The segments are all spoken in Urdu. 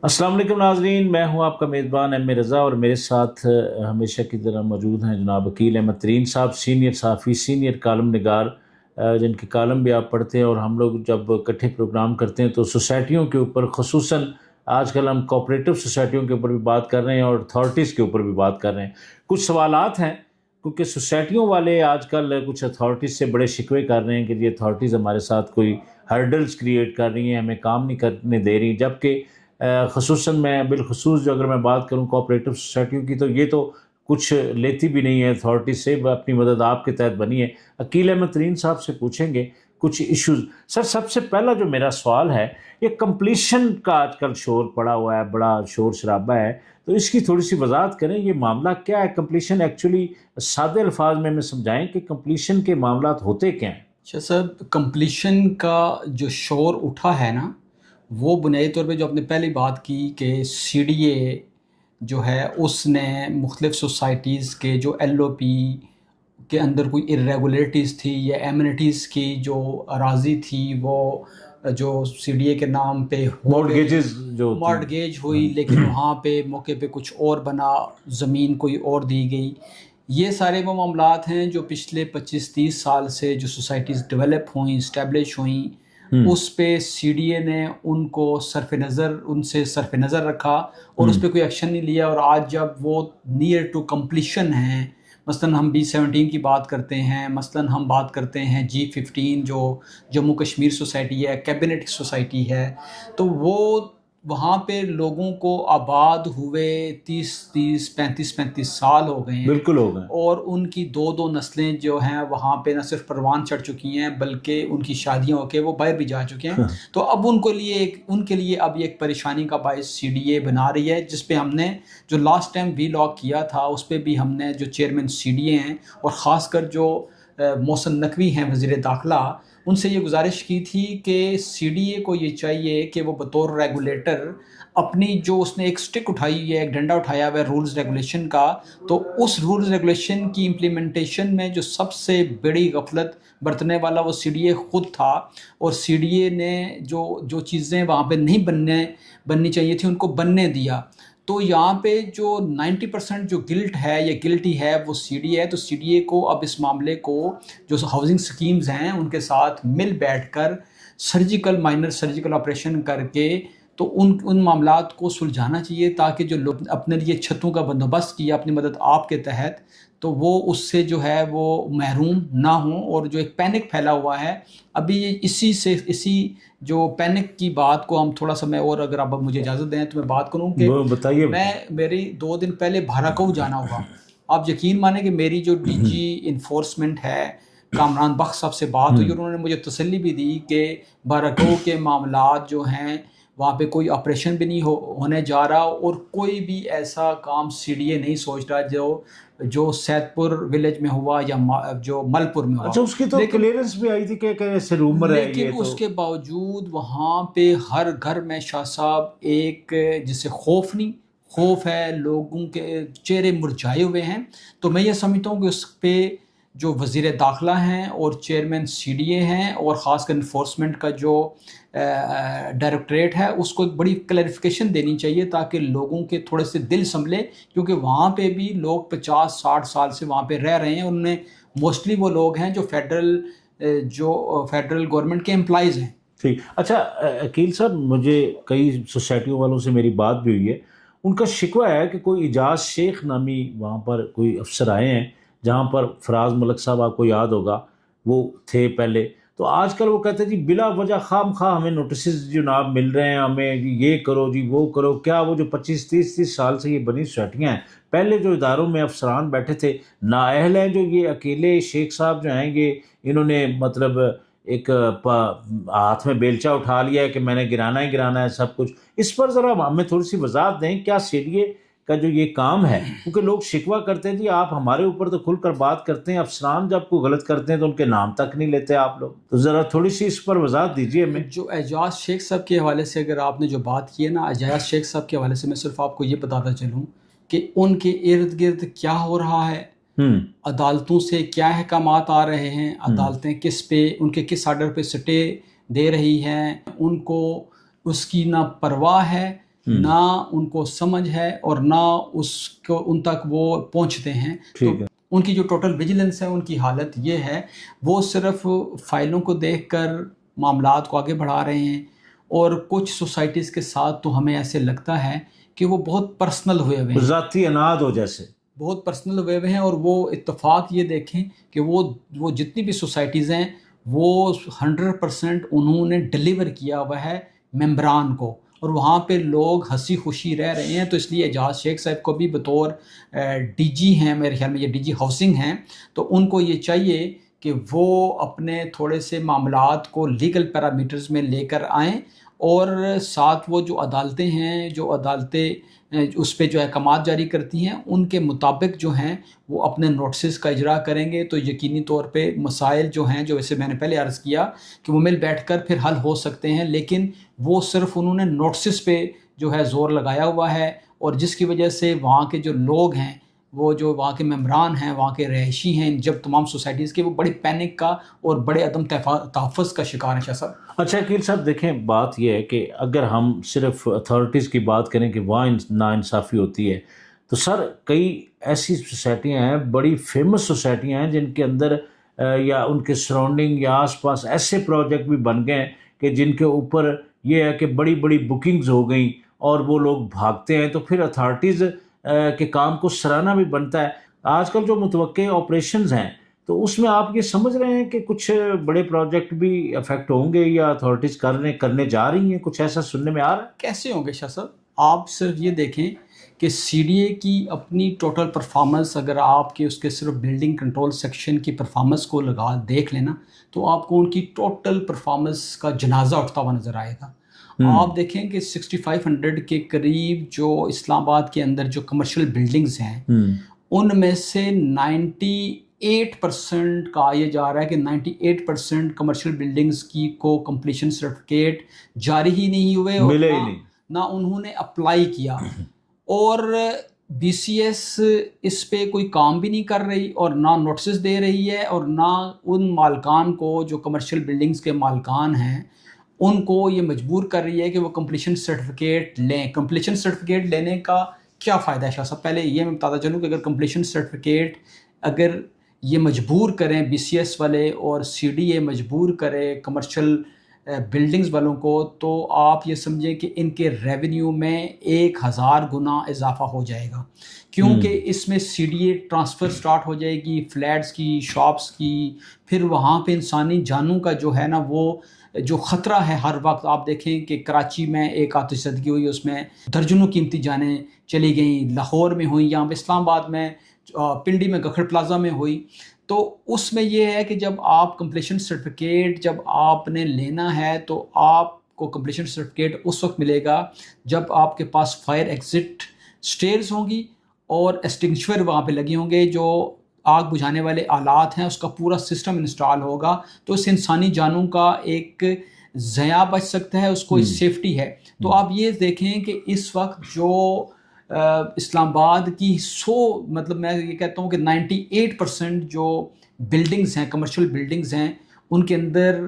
السلام علیکم ناظرین، میں ہوں آپ کا میزبان ایم رضا، اور میرے ساتھ ہمیشہ کی طرح موجود ہیں جناب عقیل احمد ترین صاحب، سینئر صحافی، سینئر کالم نگار، جن کے کالم بھی آپ پڑھتے ہیں۔ اور ہم لوگ جب اکٹھے پروگرام کرتے ہیں تو سوسائٹیوں کے اوپر، خصوصاً آج کل ہم کوآپریٹو سوسائٹیوں کے اوپر بھی بات کر رہے ہیں اور اتھارٹیز کے اوپر بھی بات کر رہے ہیں۔ کچھ سوالات ہیں کیونکہ سوسائٹیوں والے آج کل کچھ اتھارٹیز سے بڑے شکوے کر رہے ہیں کہ یہ اتھارٹیز ہمارے ساتھ کوئی ہرڈلز کریٹ کر رہی ہیں، ہمیں کام نہیں کرنے دے رہی، جبکہ خصوصاً میں بالخصوص جو اگر میں بات کروں کوآپریٹو سوسائٹیوں کی، تو یہ تو کچھ لیتی بھی نہیں ہے اتھارٹیز سے، اپنی مدد آپ کے تحت بنی ہے۔ عقیل احمد ترین صاحب سے پوچھیں گے کچھ ایشوز۔ سر، سب سے پہلا جو میرا سوال ہے، یہ کمپلیشن کا آج کل شور پڑا ہوا ہے، بڑا شور شرابہ ہے، تو اس کی تھوڑی سی وضاحت کریں، یہ معاملہ کیا ہے؟ کمپلیشن ایکچولی سادے الفاظ میں ہمیں سمجھائیں کہ کمپلیشن کے معاملات ہوتے کیا ہیں؟ اچھا صاحب، کمپلیشن کا جو شور اٹھا ہے نا، وہ بنیادی طور پہ جو آپ نے پہلی بات کی کہ سی ڈی اے جو ہے اس نے مختلف سوسائٹیز کے جو ایل او پی کے اندر کوئی ارریگولیٹیز تھی یا ایمنٹیز کی جو اراضی تھی، وہ جو سی ڈی اے کے نام پہ مورگیجز جو تھی، مارٹگیج ہوئی، لیکن وہاں پہ موقع پہ کچھ اور بنا، زمین کوئی اور دی گئی۔ یہ سارے وہ معاملات ہیں جو پچھلے 25-30 سال سے جو سوسائٹیز ڈیولپ ہوئیں، اسٹیبلش ہوئیں، اس پہ سی ڈی اے نے ان سے صرف نظر رکھا اور اس پہ کوئی ایکشن نہیں لیا۔ اور آج جب وہ نیئر ٹو کمپلیشن ہیں، مثلاً ہم B-17 کی بات کرتے ہیں، مثلاً ہم بات کرتے ہیں G-15 جو جموں کشمیر سوسائٹی ہے، کیبنٹ سوسائٹی ہے، تو وہ وہاں پہ لوگوں کو آباد ہوئے 35 سال ہو گئے ہیں، بالکل ہو گئے، اور ان کی دو نسلیں جو ہیں وہاں پہ نہ صرف پروان چڑھ چکی ہیں بلکہ ان کی شادیاں ہو کے وہ باہر بھی جا چکے ہیں۔ تو اب ان کے لیے اب یہ ایک پریشانی کا باعث سی ڈی اے بنا رہی ہے، جس پہ ہم نے جو لاسٹ ٹائم وی لاگ کیا تھا اس پہ بھی ہم نے جو چیئرمین سی ڈی اے ہیں اور خاص کر جو محسن نقوی ہیں وزیر داخلہ، ان سے یہ گزارش کی تھی کہ سی ڈی اے کو یہ چاہیے کہ وہ بطور ریگولیٹر اپنی جو اس نے ایک سٹک اٹھائی ہے، ایک ڈنڈا اٹھایا ہوا ہے رولز ریگولیشن کا، تو اس رولز ریگولیشن کی امپلیمنٹیشن میں جو سب سے بڑی غفلت برتنے والا وہ سی ڈی اے خود تھا، اور سی ڈی اے نے جو چیزیں وہاں پہ نہیں بننی چاہیے تھی ان کو بننے دیا۔ تو یہاں پہ جو 90% جو گلٹ ہے یا گلٹی ہے وہ سی ڈی اے ہے۔ تو سی ڈی اے کو اب اس معاملے کو جو ہاؤسنگ سکیمز ہیں ان کے ساتھ مل بیٹھ کر مائنر سرجیکل آپریشن کر کے تو ان معاملات کو سلجھانا چاہیے، تاکہ جو لوگ اپنے لیے چھتوں کا بندوبست کیا اپنی مدد آپ کے تحت، تو وہ اس سے جو ہے وہ محروم نہ ہوں۔ اور جو ایک پینک پھیلا ہوا ہے ابھی، اسی جو پینک کی بات کو ہم تھوڑا سا میں، اور اگر آپ مجھے اجازت دیں تو میں بات کروں کہ بتائیے۔ میری 2 دن پہلے بھاراکو جانا ہوا۔ آپ یقین مانیں کہ میری جو ڈی جی انفورسمنٹ ہے کامران بخش صاحب سے بات ہوئی، اور انہوں نے مجھے تسلی بھی دی کہ بھاراکو کے معاملات جو ہیں وہاں پہ کوئی آپریشن بھی نہیں ہونے جا رہا، اور کوئی بھی ایسا کام سی ڈی اے نہیں سوچ رہا جو سیت پور ولیج میں ہوا یا جو مل پور میں ہوا۔ اچھا، اس کی تو کلیئرنس بھی آئی تھی کہ ایسے رومر ہے، لیکن اس کے باوجود وہاں پہ ہر گھر میں شاہ صاحب ایک جسے خوف ہے، لوگوں کے چہرے مرجھائے ہوئے ہیں۔ تو میں یہ سمجھتا ہوں کہ اس پہ جو وزیر داخلہ ہیں اور چیئرمین سی ڈی اے ہیں اور خاص کر انفورسمنٹ کا جو ڈائریکٹریٹ ہے، اس کو ایک بڑی کلیریفیکیشن دینی چاہیے تاکہ لوگوں کے تھوڑے سے دل سنبھلے، کیونکہ وہاں پہ بھی لوگ 50-60 سال سے وہاں پہ رہ رہے ہیں، ان میں موسٹلی وہ لوگ ہیں جو فیڈرل گورنمنٹ کے امپلائیز ہیں۔ ٹھیک، اچھا عقیل صاحب، مجھے کئی سوسائٹیوں والوں سے میری بات بھی ہوئی ہے، ان کا شکوہ ہے کہ کوئی اعجاز شیخ نامی وہاں پر کوئی افسر آئے ہیں، جہاں پر فراز ملک صاحب آپ کو یاد ہوگا وہ تھے پہلے، تو آج کل وہ کہتے ہیں جی بلا وجہ خام خواہ ہمیں نوٹسز جناب مل رہے ہیں، ہمیں یہ کرو جی وہ کرو۔ کیا وہ جو 25-30 سال سے یہ بنی سوسائٹیاں ہیں، پہلے جو اداروں میں افسران بیٹھے تھے نااہل ہیں، جو یہ اکیلے شیخ صاحب جو ہیں یہ انہوں نے مطلب ایک ہاتھ میں بیلچہ اٹھا لیا ہے کہ میں نے گرانا ہی گرانا ہے سب کچھ؟ اس پر ذرا ہمیں تھوڑی سی وضاحت دیں، کیا سی ڈی اے کا جو یہ کام ہے، کیونکہ لوگ شکوہ کرتے ہیں جی آپ ہمارے اوپر تو کھل کر بات کرتے ہیں، افسران جب کوئی غلط کرتے ہیں تو ان کے نام تک نہیں لیتے آپ لوگ، تو ذرا تھوڑی سی اس پر وضاحت دیجیے ہمیں۔ جو اعجاز شیخ صاحب کے حوالے سے اگر آپ نے جو بات کی ہے نا، اعجاز شیخ صاحب کے حوالے سے میں صرف آپ کو یہ بتاتا چلوں کہ ان کے ارد گرد کیا ہو رہا ہے، عدالتوں سے کیا احکامات آ رہے ہیں، عدالتیں ان کے کس آرڈر پہ سٹے دے رہی ہیں، ان کو اس کی نہ پرواہ ہے نہ ان کو سمجھ ہے اور نہ اس کو ان تک وہ پہنچتے ہیں. تو ان کی جو ٹوٹل ویجیلنس ہے ان کی حالت یہ ہے وہ صرف فائلوں کو دیکھ کر معاملات کو آگے بڑھا رہے ہیں. اور کچھ سوسائٹیز کے ساتھ تو ہمیں ایسے لگتا ہے کہ وہ بہت پرسنل ہوئے ہوئے ہیں, ذاتی اناد ہو جیسے بہت پرسنل ہوئے ہوئے ہیں. اور وہ اتفاق یہ دیکھیں کہ وہ جتنی بھی سوسائٹیز ہیں وہ 100% انہوں نے ڈیلیور کیا ہوا ہے ممبران کو, اور وہاں پہ لوگ ہنسی خوشی رہ رہے ہیں. تو اس لیے اعجاز شیخ صاحب کو بھی بطور ڈی جی ہیں, میرے خیال میں یہ ڈی جی ہاؤسنگ ہیں, تو ان کو یہ چاہیے کہ وہ اپنے تھوڑے سے معاملات کو لیگل پیرامیٹرز میں لے کر آئیں, اور ساتھ وہ جو عدالتیں ہیں, جو عدالتیں اس پہ جو احکامات جاری کرتی ہیں ان کے مطابق جو ہیں وہ اپنے نوٹسز کا اجرا کریں گے, تو یقینی طور پہ مسائل جو ہیں, جو ویسے میں نے پہلے عرض کیا کہ وہ مل بیٹھ کر پھر حل ہو سکتے ہیں, لیکن وہ صرف انہوں نے نوٹسز پہ جو ہے زور لگایا ہوا ہے, اور جس کی وجہ سے وہاں کے جو لوگ ہیں, وہ جو وہاں کے ممبران ہیں, وہاں کے رہائشی ہیں, جب تمام سوسائٹیز کے, وہ بڑی پینک کا اور بڑے عدم تحفظ کا شکار ہیں. شاہ صاحب اچھا عقیل صاحب دیکھیں, بات یہ ہے کہ اگر ہم صرف اتھارٹیز کی بات کریں کہ وہاں ناانصافی ہوتی ہے, تو سر کئی ایسی سوسائٹیاں ہیں, بڑی فیمس سوسائٹیاں ہیں جن کے اندر یا ان کے سراؤنڈنگ یا آس پاس ایسے پروجیکٹ بھی بن گئے ہیں کہ جن کے اوپر یہ ہے کہ بڑی بڑی بکنگز ہو گئیں اور وہ لوگ بھاگتے ہیں, تو پھر اتھارٹیز کے کام کو سراہنا بھی بنتا ہے. آج کل جو متوقع آپریشنز ہیں تو اس میں آپ یہ سمجھ رہے ہیں کہ کچھ بڑے پروجیکٹ بھی افیکٹ ہوں گے یا اتھارٹیز کرنے جا رہی ہیں, کچھ ایسا سننے میں آ رہا ہے؟ کیسے ہوں گے شاہ صاحب؟ آپ صرف یہ دیکھیں کہ سی ڈی اے کی اپنی ٹوٹل پرفارمنس, اگر آپ کے اس کے صرف بلڈنگ کنٹرول سیکشن کی پرفارمنس کو دیکھ لینا, تو آپ کو ان کی ٹوٹل پرفارمنس کا جنازہ اٹھتا ہوا نظر آئے گا. آپ دیکھیں کہ 6500 کے قریب جو اسلام آباد کے اندر جو کمرشل بلڈنگز ہیں, ان میں سے 98% کہا یہ جا رہا ہے کہ 98% کمرشل بلڈنگز کی کو کمپلیشن سرٹیفکیٹ جاری ہی نہیں ہوئے, اور نہ انہوں نے اپلائی کیا, اور بی سی ایس اس پہ کوئی کام بھی نہیں کر رہی, اور نہ نوٹسز دے رہی ہے, اور نہ ان مالکان کو جو کمرشل بلڈنگز کے مالکان ہیں ان کو یہ مجبور کر رہی ہے کہ وہ کمپلیشن سرٹیفکیٹ لیں. کمپلیشن سرٹیفکیٹ لینے کا کیا فائدہ ہے شاہ صاحب؟ پہلے یہ میں بتاتا چلوں کہ اگر کمپلیشن سرٹیفکیٹ اگر یہ مجبور کریں بی سی ایس والے اور سی ڈی اے مجبور کرے کمرشل بلڈنگز والوں کو, تو آپ یہ سمجھیں کہ ان کے ریونیو میں 1000 گنا اضافہ ہو جائے گا, کیونکہ اس میں C D A transfer start ہو جائے گی فلیٹس کی, شاپس کی, پھر وہاں پہ انسانی جانوں کا جو ہے نا وہ جو خطرہ ہے ہر وقت. آپ دیکھیں کہ کراچی میں ایک آتش زدگی ہوئی, اس میں درجنوں قیمتی جانیں چلی گئیں, لاہور میں ہوئی, یہاں پہ اسلام آباد میں, پنڈی میں گکھڑ پلازا میں ہوئی. تو اس میں یہ ہے کہ جب آپ کمپلیشن سرٹیفکیٹ جب آپ نے لینا ہے تو آپ کو کمپلیشن سرٹیفکیٹ اس وقت ملے گا جب آپ کے پاس فائر ایگزٹ سٹیئرز ہوں گی اور ایکسٹنگوشر وہاں پہ لگے ہوں گے, جو آگ بجھانے والے آلات ہیں اس کا پورا سسٹم انسٹال ہوگا. تو اس انسانی جانوں کا ایک ضیاع بچ سکتا ہے, اس کو سیفٹی ہے. تو آپ یہ دیکھیں کہ اس وقت جو اسلام آباد کی مطلب میں یہ کہتا ہوں کہ 98% جو بلڈنگز ہیں, کمرشل بلڈنگز ہیں, ان کے اندر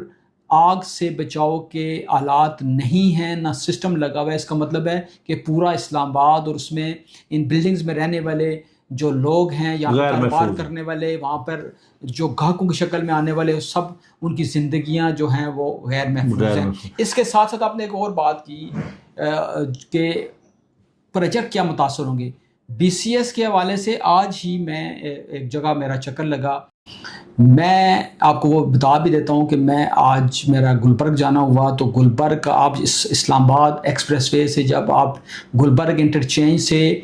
آگ سے بچاؤ کے آلات نہیں ہیں, نہ سسٹم لگا ہوا ہے. اس کا مطلب ہے کہ پورا اسلام آباد اور اس میں ان بلڈنگز میں رہنے والے جو لوگ ہیں یا کاروبار کرنے والے, وہاں پر جو گاہکوں کی شکل میں آنے والے, سب ان کی زندگیاں جو ہیں وہ غیر محفوظ ہیں. اس کے ساتھ ساتھ آپ نے ایک اور بات کی کہ پروجیکٹ کیا متاثر ہوں گے بی سی ایس کے حوالے سے. آج ہی میں ایک جگہ میرا چکر لگا, میں آپ کو وہ بتا بھی دیتا ہوں کہ میں آج میرا گلبرگ جانا ہوا. تو گلبرگ آپ اسلام آباد ایکسپریس وے سے جب آپ گلبرگ انٹرچینج سے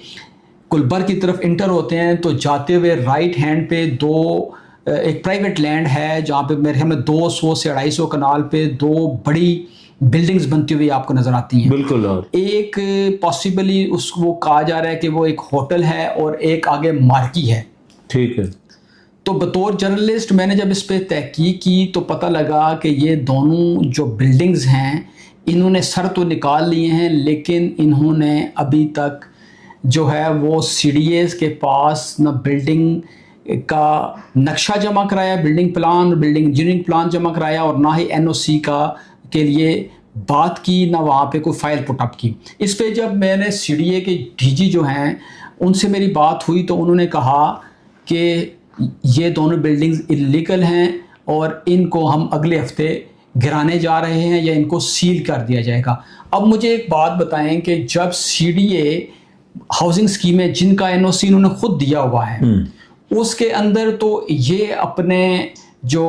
گلبرگ کی طرف انٹر ہوتے ہیں تو جاتے ہوئے رائٹ ہینڈ پہ ایک پرائیویٹ لینڈ ہے جہاں پہ میرے خیال میں 200 سے 250 کنال پہ 2 بڑی بلڈنگز بنتی ہوئی آپ کو نظر آتی ہیں. بالکل. ایک پاسبلی اس کو کہا جا رہا ہے کہ وہ ایک ہوٹل ہے اور ایک آگے مارکی ہے. ٹھیک ہے. تو بطور جرنلسٹ میں نے جب اس پہ تحقیق کی تو پتہ لگا کہ یہ دونوں جو بلڈنگز ہیں انہوں نے سر تو نکال لیے ہیں, لیکن انہوں نے ابھی تک جو ہے وہ سی ڈی ایز کے پاس نہ بلڈنگ کا نقشہ جمع کرایا, building plan, building engineering plan جمع کرایا, اور نہ ہی این او سی کے لیے بات کی نہ وہاں پہ کوئی فائل پٹ اپ کی. اس پہ جب میں نے سی ڈی اے کے ڈی جی جو ہیں ان سے میری بات ہوئی تو انہوں نے کہا کہ یہ دونوں بلڈنگز انلیگل ہیں اور ان کو ہم اگلے ہفتے گرانے جا رہے ہیں یا ان کو سیل کر دیا جائے گا. اب مجھے ایک بات بتائیں کہ جب سی ڈی اے ہاؤسنگ اسکیمیں جن کا این او سی انہوں نے خود دیا ہوا ہے اس کے اندر تو یہ اپنے جو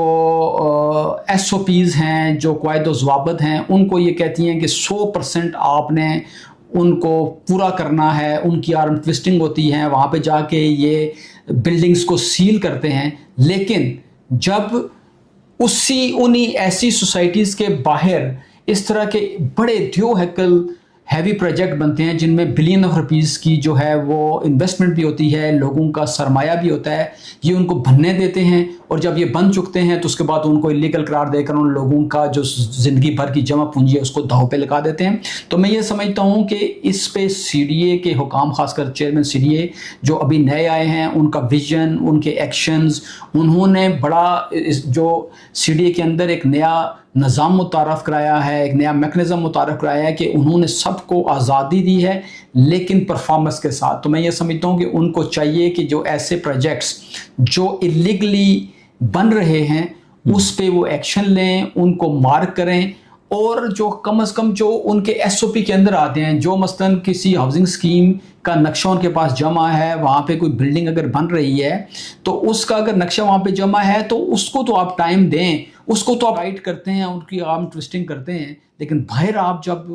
ایس او پیز ہیں جو قواعد و ضوابط ہیں ان کو یہ کہتی ہیں کہ 100% آپ نے ان کو پورا کرنا ہے. ان کی آرم ٹوسٹنگ ہوتی ہے, وہاں پہ جا کے یہ بلڈنگز کو سیل کرتے ہیں. لیکن جب انہی ایسی سوسائٹیز کے باہر اس طرح کے بڑے دیو ہیوی پروجیکٹ بنتے ہیں جن میں بلین آف روپیز کی جو ہے وہ انویسٹمنٹ بھی ہوتی ہے, لوگوں کا سرمایہ بھی ہوتا ہے, یہ ان کو بننے دیتے ہیں اور جب یہ بن چکتے ہیں تو اس کے بعد ان کو انلیگل قرار دے کر ان لوگوں کا جو زندگی بھر کی جمع پونجی ہے اس کو داؤ پہ لگا دیتے ہیں. تو میں یہ سمجھتا ہوں کہ اس پہ سی ڈی اے کے حکام, خاص کر چیئرمین سی ڈی اے جو ابھی نئے آئے ہیں, ان کا ویژن, ان کے ایکشنز, انہوں نے بڑا جو سی ڈی اے کے اندر ایک نیا نظام متعارف کرایا ہے, ایک نیا میکنزم متعارف کرایا ہے کہ انہوں نے سب کو آزادی دی ہے لیکن پرفارمنس کے ساتھ. تو میں یہ سمجھتا ہوں کہ ان کو چاہیے کہ جو ایسے پروجیکٹس جو انلیگلی بن رہے ہیں اس پہ وہ ایکشن لیں, ان کو مارک کریں, اور جو کم از کم جو ان کے ایس او پی کے اندر آتے ہیں, جو مثلاً کسی ہاؤسنگ اسکیم کا نقشہ ان کے پاس جمع ہے, وہاں پہ کوئی بلڈنگ اگر بن رہی ہے تو اس کا اگر نقشہ وہاں پہ جمع ہے تو اس کو تو آپ ٹائم دیں, اس کو تو آپ رائٹ کرتے ہیں, ان کی آرم ٹوسٹنگ کرتے ہیں. لیکن باہر آپ جب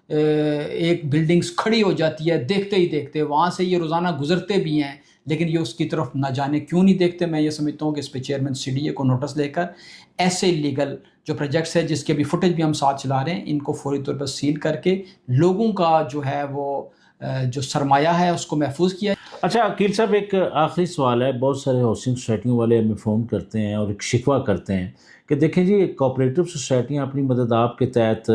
ایک بلڈنگز کھڑی ہو جاتی ہے دیکھتے ہی دیکھتے, وہاں سے یہ روزانہ گزرتے بھی ہیں لیکن یہ اس کی طرف نہ جانے کیوں نہیں دیکھتے. میں یہ سمجھتا ہوں کہ اس پہ چیئرمین سی ڈی اے کو نوٹس لے کر ایسے لیگل جو پروجیکٹس ہے جس کے بھی فوٹیج بھی ہم ساتھ چلا رہے ہیں ان کو فوری طور پر سیل کر کے لوگوں کا جو ہے وہ جو سرمایہ ہے اس کو محفوظ کیا. اچھا عقیل صاحب, ایک آخری سوال ہے. بہت سارے ہاؤسنگ سوسائٹیوں والے ہمیں فون کرتے ہیں اور ایک شکوہ کرتے ہیں کہ دیکھیں جی کوآپریٹو سوسائٹیاں اپنی مدد آپ کے تحت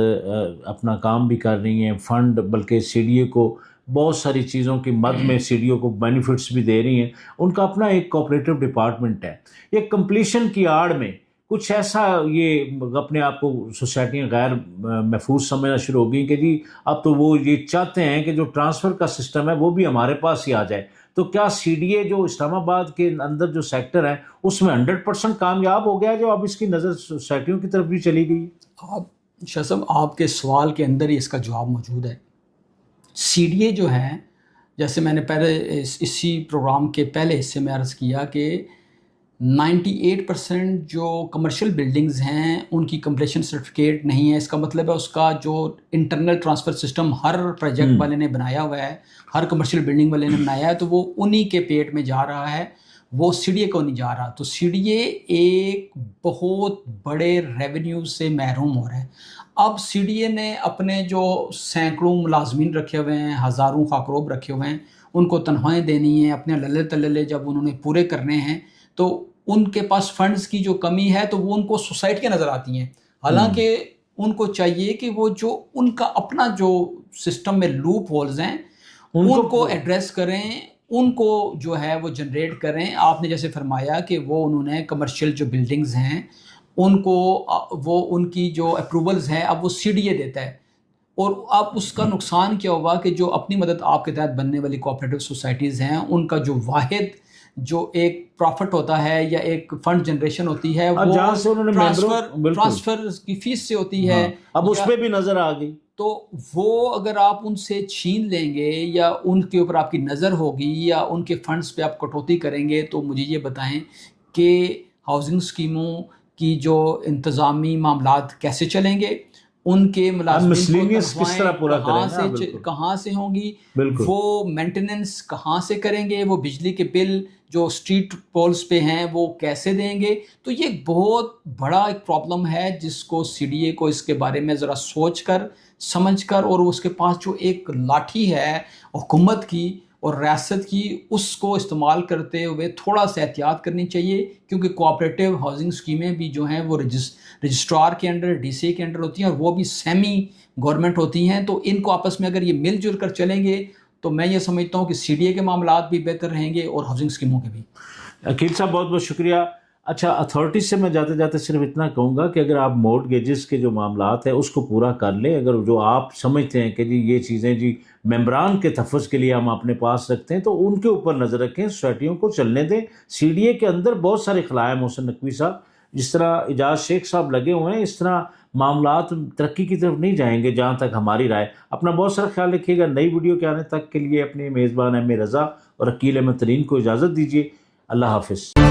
اپنا کام بھی کر رہی ہیں, فنڈ بلکہ سی ڈی اے کو بہت ساری چیزوں کی مد میں سی ڈی او کو بینیفٹس بھی دے رہی ہیں, ان کا اپنا ایک کوآپریٹو ڈپارٹمنٹ ہے. یہ کمپلیشن کی آڑ میں کچھ ایسا یہ اپنے آپ کو سوسائٹیاں غیر محفوظ سمجھنا شروع ہو گئی کہ جی اب تو وہ یہ چاہتے ہیں کہ جو ٹرانسفر کا سسٹم ہے وہ بھی ہمارے پاس ہی آ جائے. تو کیا سی ڈی اے جو اسلام آباد کے اندر جو سیکٹر ہے اس میں 100% کامیاب ہو گیا جو اب اس کی نظر سوسائٹیوں کی طرف بھی چلی گئی؟ شاہ صاحب آپ کے سوال کے اندر ہی اس کا جواب موجود ہے. سی ڈی اے جو ہے, جیسے میں نے پہلے اسی پروگرام کے پہلے حصے میں عرض کیا کہ 98% جو کمرشل بلڈنگز ہیں ان کی کمپلیشن سرٹیفکیٹ نہیں ہے. اس کا مطلب ہے اس کا جو انٹرنل ٹرانسفر سسٹم ہر پروجیکٹ والے نے بنایا ہوا ہے, ہر کمرشل بلڈنگ والے نے بنایا ہے, تو وہ انہی کے پیٹ میں جا رہا ہے, وہ سی ڈی اے کو نہیں جا رہا. تو سی ڈی اے ایک بہت بڑے ریونیو سے محروم ہو رہا ہے. اب سی ڈی اے نے اپنے جو سینکڑوں ملازمین رکھے ہوئے ہیں, ہزاروں خاکروب رکھے ہوئے ہیں, ان کو تنخواہیں دینی ہیں, اپنے للے تللے جب انہوں نے پورے کرنے ہیں تو ان کے پاس فنڈز کی جو کمی ہے تو وہ ان کو سوسائٹیاں نظر آتی ہیں. حالانکہ ان کو چاہیے کہ وہ جو ان کا اپنا جو سسٹم میں لوپ ہولز ہیں ان کو ایڈریس کریں, ان کو جو ہے وہ جنریٹ کریں. آپ نے جیسے فرمایا کہ وہ انہوں نے کمرشل جو بلڈنگز ہیں ان کو وہ ان کی جو اپروولز ہیں اب وہ سی ڈی اے دیتا ہے, اور اب اس کا نقصان کیا ہوا کہ جو اپنی مدد آپ کے تحت بننے والی کوآپریٹو سوسائٹیز ہیں ان کا جو واحد جو ایک پروفٹ ہوتا ہے یا ایک فنڈ جنریشن ہوتی ہے وہ جہاں سے انہوں نے ٹرانسفر کی فیس سے ہوتی ہے. اب اس پہ بھی نظر آ گئی تو وہ اگر آپ ان سے چھین لیں گے یا ان کے اوپر آپ کی نظر ہوگی یا ان کے فنڈز پہ آپ کٹوتی کریں گے تو مجھے یہ بتائیں کہ ہاؤسنگ اسکیموں کی جو انتظامی معاملات کیسے چلیں گے, ان کے ملازمین کہاں سے ہوں گی, وہ مینٹیننس کہاں سے کریں گے, وہ بجلی کے بل جو اسٹریٹ پولز پہ ہیں وہ کیسے دیں گے. تو یہ ایک بہت بڑا ایک پرابلم ہے جس کو سی ڈی اے کو اس کے بارے میں ذرا سوچ کر سمجھ کر, اور اس کے پاس جو ایک لاٹھی ہے حکومت کی اور ریاست کی, اس کو استعمال کرتے ہوئے تھوڑا سا احتیاط کرنی چاہیے. کیونکہ کوآپریٹو ہاؤسنگ اسکیمیں بھی جو ہیں وہ رجسٹرار کے انڈر, ڈی سی اے کے انڈر ہوتی ہیں, اور وہ بھی سیمی گورنمنٹ ہوتی ہیں. تو ان کو آپس میں اگر یہ مل جل کر چلیں گے تو میں یہ سمجھتا ہوں کہ سی ڈی اے کے معاملات بھی بہتر رہیں گے اور ہاؤسنگ اسکیموں کے بھی. عقیل صاحب بہت بہت شکریہ. اچھا، اتھارٹی سے میں جاتے جاتے صرف اتنا کہوں گا کہ اگر آپ مورٹگیجز کے جو معاملات ہیں اس کو پورا کر لیں، اگر جو آپ سمجھتے ہیں کہ جی یہ چیزیں جی ممبران کے تحفظ کے لیے ہم اپنے پاس رکھتے ہیں تو ان کے اوپر نظر رکھیں، سوسائٹیوں کو چلنے دیں۔ سی ڈی اے کے اندر بہت سارے خلا ہیں محسن نقوی صاحب، جس طرح اعجاز شیخ صاحب لگے ہوئے ہیں، اس طرح معاملات ترقی کی طرف نہیں جائیں گے جہاں تک ہماری رائے۔ اپنا بہت سارا خیال رکھیے گا۔ نئی ویڈیو کے آنے تک کے لیے اپنے میزبان احمد رضا اور عقیل احمد ترین کو اجازت دیجیے۔ اللہ حافظ۔